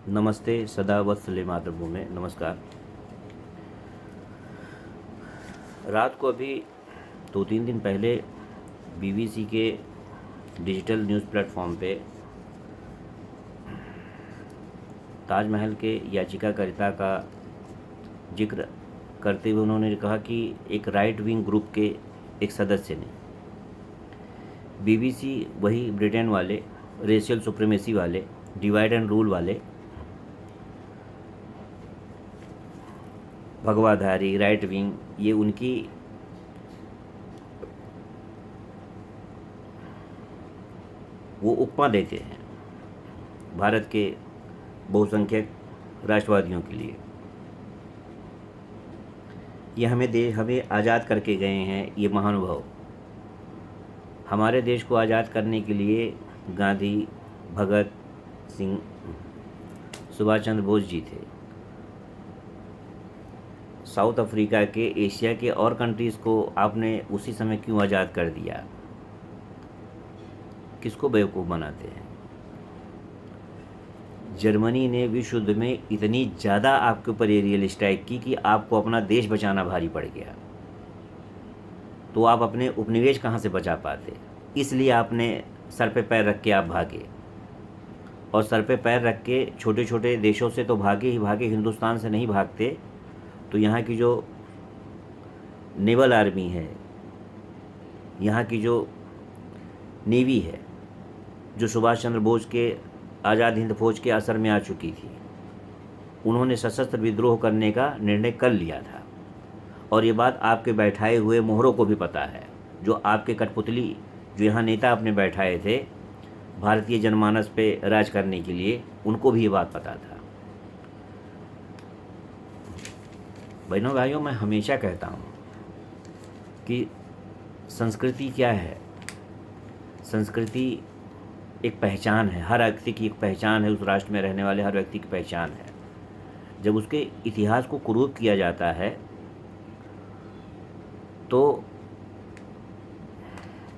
नमस्ते सदा वत्सले मातृभूमि। नमस्कार। रात को अभी 2-3 दिन पहले बीबीसी के डिजिटल न्यूज़ प्लेटफॉर्म पे ताजमहल के याचिकाकर्ता का जिक्र करते हुए उन्होंने कहा कि एक राइट विंग ग्रुप के एक सदस्य ने, बीबीसी वही ब्रिटेन वाले, रेशियल सुप्रीमेसी वाले, डिवाइड एंड रूल वाले, भगवाधारी, राइट विंग, ये उनकी वो उपमा देते हैं भारत के बहुसंख्यक राष्ट्रवादियों के लिए। ये हमें आज़ाद करके गए हैं ये महानुभाव। हमारे देश को आज़ाद करने के लिए गांधी, भगत सिंह, सुभाष चंद्र बोस जी थे। साउथ अफ्रीका के, एशिया के और कंट्रीज़ को आपने उसी समय क्यों आज़ाद कर दिया? किसको बेवकूफ़ बनाते हैं? जर्मनी ने विश्व युद्ध में इतनी ज़्यादा आपके ऊपर एरियल स्ट्राइक की कि आपको अपना देश बचाना भारी पड़ गया, तो आप अपने उपनिवेश कहाँ से बचा पाते? इसलिए आपने सर पे पैर रख के आप भागे, और सर पे पैर रख के छोटे छोटे देशों से तो भागे ही भागे, हिंदुस्तान से नहीं भागते तो यहाँ की जो नेवल आर्मी है, यहाँ की जो नेवी है, जो सुभाष चंद्र बोस के आज़ाद हिंद फौज के असर में आ चुकी थी, उन्होंने सशस्त्र विद्रोह करने का निर्णय कर लिया था। और ये बात आपके बैठाए हुए मोहरों को भी पता है, जो आपके कठपुतली, जो यहाँ नेता अपने बैठाए थे भारतीय जनमानस पे राज करने के लिए, उनको भी ये बात पता था। बहनों भाइयों, मैं हमेशा कहता हूँ कि संस्कृति क्या है? संस्कृति एक पहचान है, हर व्यक्ति की एक पहचान है, उस राष्ट्र में रहने वाले हर व्यक्ति की पहचान है। जब उसके इतिहास को कुरूप किया जाता है तो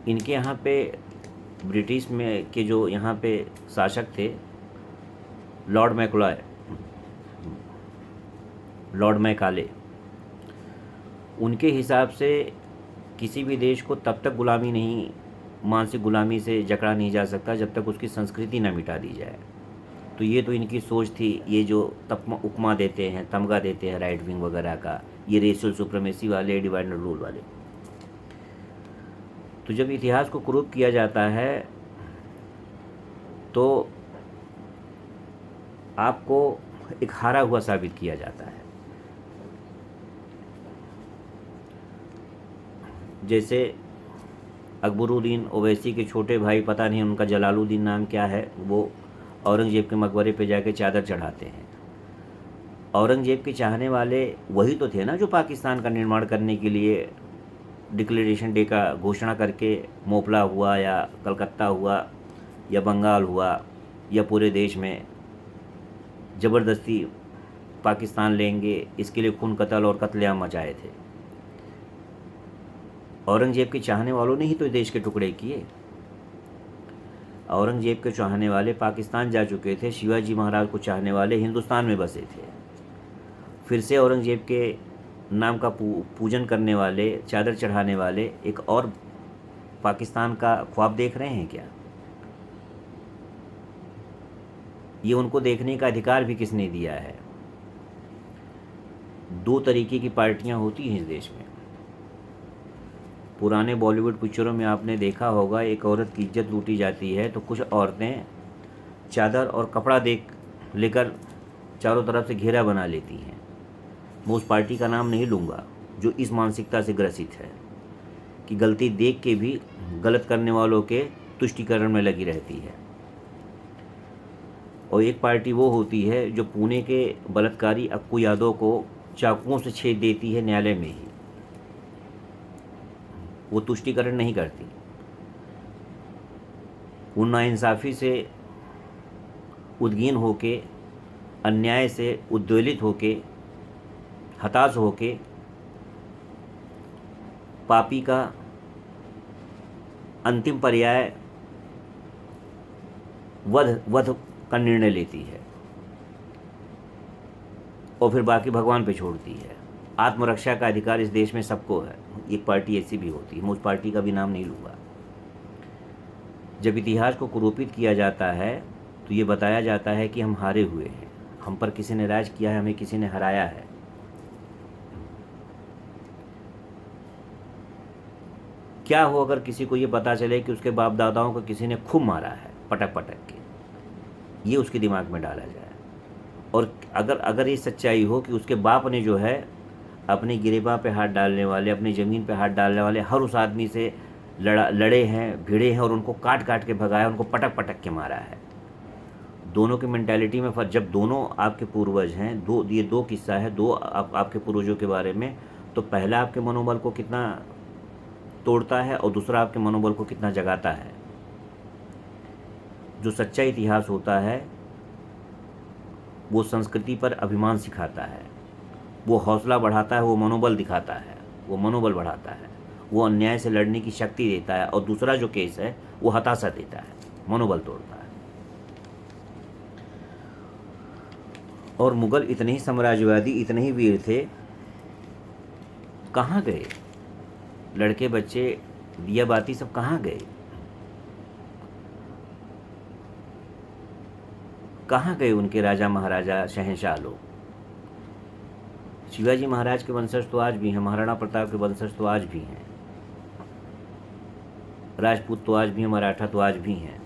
इनके यहाँ पे ब्रिटिश में के जो यहाँ पे शासक थे, लॉर्ड मैकॉले, लॉर्ड मैकाले, उनके हिसाब से किसी भी देश को तब तक गुलामी नहीं, मानसिक गुलामी से जकड़ा नहीं जा सकता जब तक उसकी संस्कृति न मिटा दी जाए। तो ये तो इनकी सोच थी। ये जो उपमा देते हैं, तमगा देते हैं राइट विंग वगैरह का, ये रेशियल सुप्रीमेसी वाले, डिवाइड एंड रूल वाले। तो जब इतिहास को कुरूप किया जाता है तो आपको एक हारा हुआ साबित किया जाता है। जैसे अकबरुद्दीन ओवैसी के छोटे भाई, पता नहीं उनका जलालुद्दीन नाम क्या है, वो औरंगजेब के मकबरे पे जाके चादर चढ़ाते हैं। औरंगजेब के चाहने वाले वही तो थे ना जो पाकिस्तान का निर्माण करने के लिए डिक्लेरेशन डे का घोषणा करके मोपला हुआ, या कलकत्ता हुआ, या बंगाल हुआ, या पूरे देश में ज़बरदस्ती पाकिस्तान लेंगे, इसके लिए खून कत्ल और कत्लेआम मचाए थे। औरंगजेब के चाहने वालों ने ही तो देश के टुकड़े किए। औरंगजेब के चाहने वाले पाकिस्तान जा चुके थे, शिवाजी महाराज को चाहने वाले हिंदुस्तान में बसे थे। फिर से औरंगजेब के नाम का पूजन करने वाले, चादर चढ़ाने वाले एक और पाकिस्तान का ख्वाब देख रहे हैं क्या? ये उनको देखने का अधिकार भी किसने दिया है? दो तरीके की पार्टियां होती हैं इस देश में। पुराने बॉलीवुड पिक्चरों में आपने देखा होगा, एक औरत की इज्जत लूटी जाती है तो कुछ औरतें चादर और कपड़ा लेकर चारों तरफ से घेरा बना लेती हैं। मैं उस पार्टी का नाम नहीं लूँगा जो इस मानसिकता से ग्रसित है कि गलती देख के भी गलत करने वालों के तुष्टीकरण में लगी रहती है। और एक पार्टी वो होती है जो पुणे के बलात्कारी अक्कू यादव को चाकुओं से छेद देती है न्यायालय में ही, वो तुष्टीकरण नहीं करती। वो नाइंसाफ़ी से उद्गीन होके, अन्याय से उद्वेलित होके, हताश होके पापी का अंतिम पर्याय वध का निर्णय लेती है। और फिर बाकी भगवान पे छोड़ती है। आत्मरक्षा का अधिकार इस देश में सबको है। एक पार्टी ऐसी भी होती है, मैं उस पार्टी का भी नाम नहीं लूँगा। जब इतिहास को कुरूपित किया जाता है तो ये बताया जाता है कि हम हारे हुए हैं, हम पर किसी ने राज किया है, हमें किसी ने हराया है। क्या हो अगर किसी को ये पता चले कि उसके बाप दादाओं को किसी ने खूब मारा है पटक पटक के, ये उसके दिमाग में डाला जाए। और अगर अगर ये सच्चाई हो कि उसके बाप ने जो है अपने गिरेबां पे हाथ डालने वाले, अपनी ज़मीन पे हाथ डालने वाले हर उस आदमी से लड़े हैं, भिड़े हैं और उनको काट काट के भगाया, उनको पटक पटक के मारा है। दोनों की मेंटालिटी में फर्क, जब दोनों आपके पूर्वज हैं, ये दो किस्सा है, दो आपके पूर्वजों के बारे में, तो पहला आपके मनोबल को कितना तोड़ता है और दूसरा आपके मनोबल को कितना जगाता है। जो सच्चा इतिहास होता है वो संस्कृति पर अभिमान सिखाता है, वो हौसला बढ़ाता है, वो मनोबल दिखाता है, वो मनोबल बढ़ाता है, वो अन्याय से लड़ने की शक्ति देता है। और दूसरा जो केस है वो हताशा देता है, मनोबल तोड़ता है। और मुगल इतने ही साम्राज्यवादी, इतने ही वीर थे, कहाँ गए लड़के बच्चे, दिया बाती सब कहाँ गए? कहाँ गए उनके राजा महाराजा शहंशाह लोग? शिवाजी महाराज के वंशज तो आज भी हैं, महाराणा प्रताप के वंशज तो आज भी हैं, राजपूत तो आज भी हैं, मराठा तो आज भी हैं,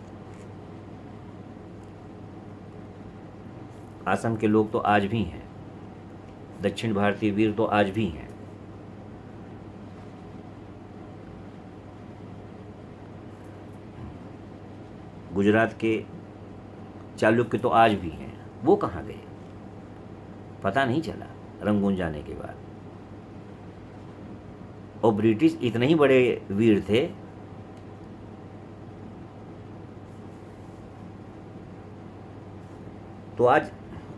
आसाम के लोग तो आज भी हैं, दक्षिण भारतीय वीर तो आज भी हैं। गुजरात के चालुक्य तो आज भी हैं, वो कहाँ गए? पता नहीं चला रंगून जाने के बाद। और ब्रिटिश इतने ही बड़े वीर थे, तो आज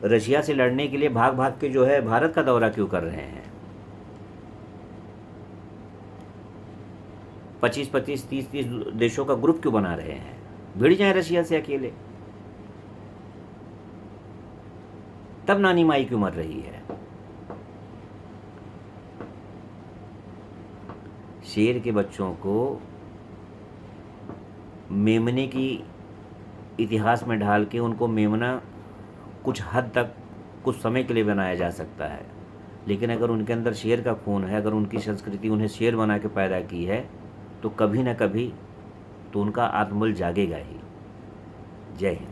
रशिया से लड़ने के लिए भाग भाग के जो है भारत का दौरा क्यों कर रहे हैं? 25-25, 30-30 देशों का ग्रुप क्यों बना रहे हैं? भिड़ जाए रशिया से अकेले। तब नानी माई क्यों मर रही है? शेर के बच्चों को मेमने की इतिहास में ढाल के उनको मेमना कुछ हद तक, कुछ समय के लिए बनाया जा सकता है, लेकिन अगर उनके अंदर शेर का खून है, अगर उनकी संस्कृति उन्हें शेर बना के पैदा की है, तो कभी न कभी तो उनका आत्मबल जागेगा ही। जय हिंद।